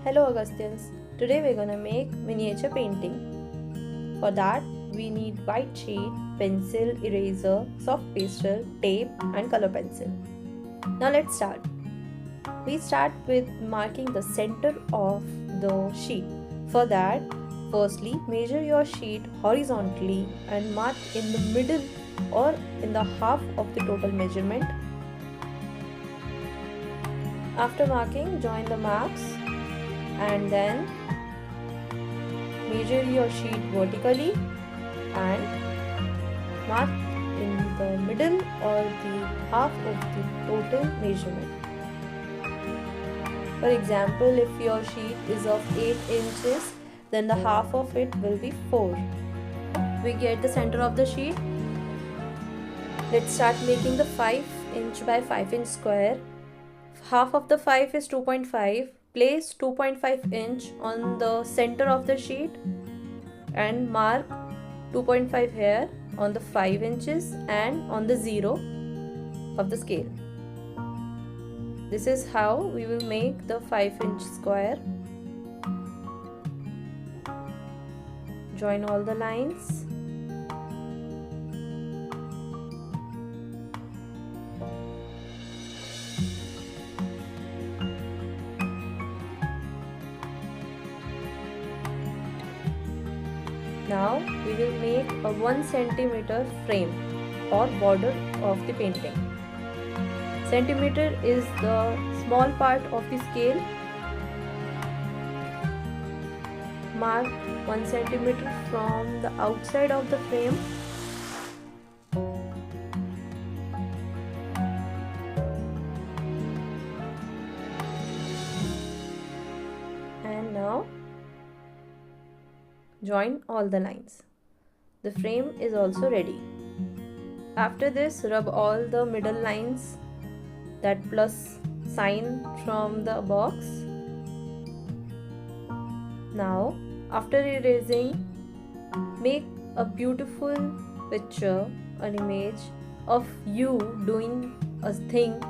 Hello Augustians, today we're gonna make miniature painting. For that we need white sheet, pencil, eraser, soft pastel, tape and color pencil. Now let's start. We start with marking the center of the sheet. For that, firstly measure your sheet horizontally and mark in the middle or in the half of the total measurement. After marking, join the marks and then measure your sheet vertically and mark in the middle or the half of the total measurement. For example, if your sheet is of 8 inches, then the half of it will be 4. We get the center of the sheet. Let's start making the 5 inch by 5 inch square. Half of the 5 is 2.5. Place 2.5 inch on the center of the sheet and mark 2.5 here on the 5 inches and on the 0 of the scale. This is how we will make the 5-inch square. Join all the lines. Now we will make a 1 centimeter frame or border of the painting. Centimeter is the small part of the scale. Mark 1 centimeter from the outside of the frame. And now join all the lines. The frame is also ready. After this, rub all the middle lines, that plus sign from the box. Now, after erasing, make a beautiful picture, an image of you doing a thing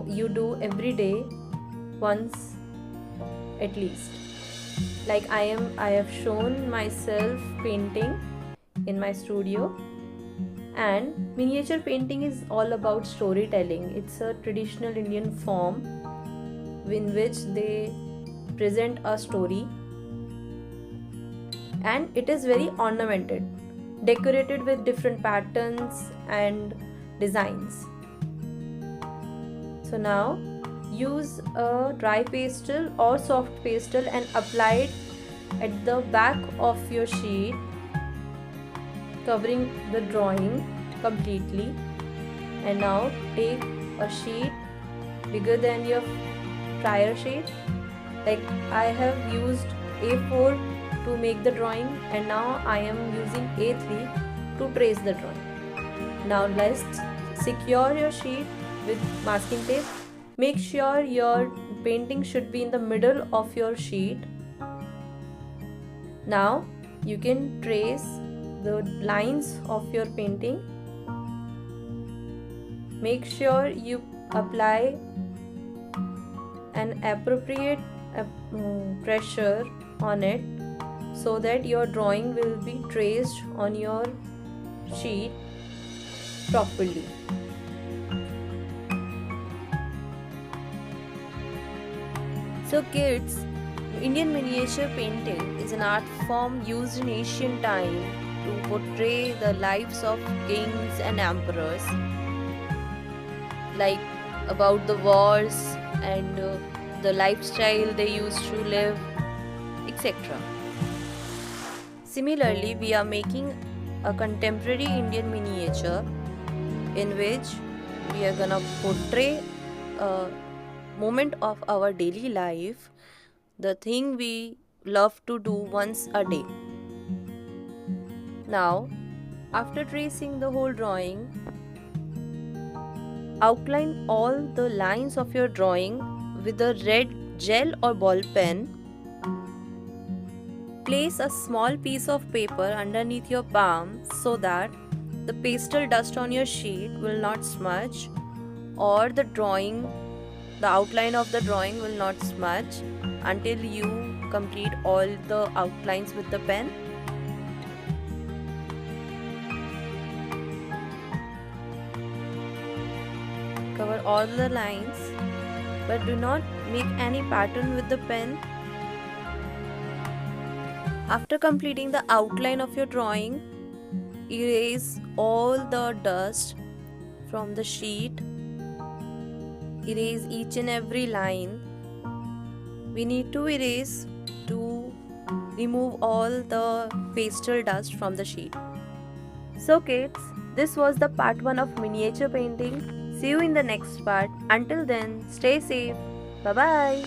you do every day, once at least. Like I have shown myself painting in my studio. And miniature painting is all about storytelling. It's a traditional Indian form in which they present a story, and it is very ornamented, decorated with different patterns and designs. So now use a dry pastel or soft pastel and apply it at the back of your sheet, covering the drawing completely. And now take a sheet bigger than your prior sheet. Like I have used A4 to make the drawing, and now I am using A3 to trace the drawing. Now let's secure your sheet with masking tape. Make sure your painting should be in the middle of your sheet. Now you can trace the lines of your painting. Make sure you apply an appropriate pressure on it so that your drawing will be traced on your sheet properly. So kids, Indian miniature painting is an art form used in ancient time to portray the lives of kings and emperors, like about the wars and the lifestyle they used to live, etc. Similarly, we are making a contemporary Indian miniature in which we are gonna portray a moment of our daily life, the thing we love to do once a day. Now, after tracing the whole drawing, outline all the lines of your drawing with a red gel or ball pen. Place a small piece of paper underneath your palm so that the pastel dust on your sheet will not smudge, or the outline of the drawing will not smudge. until you complete all the outlines with the pen. Cover all the lines, but do not make any pattern with the pen. After completing the outline of your drawing, erase all the dust from the sheet. Erase each and every line. We need to erase to remove all the pastel dust from the sheet. So kids, this was the part 1 of miniature painting. See you in the next part. Until then, stay safe. Bye bye.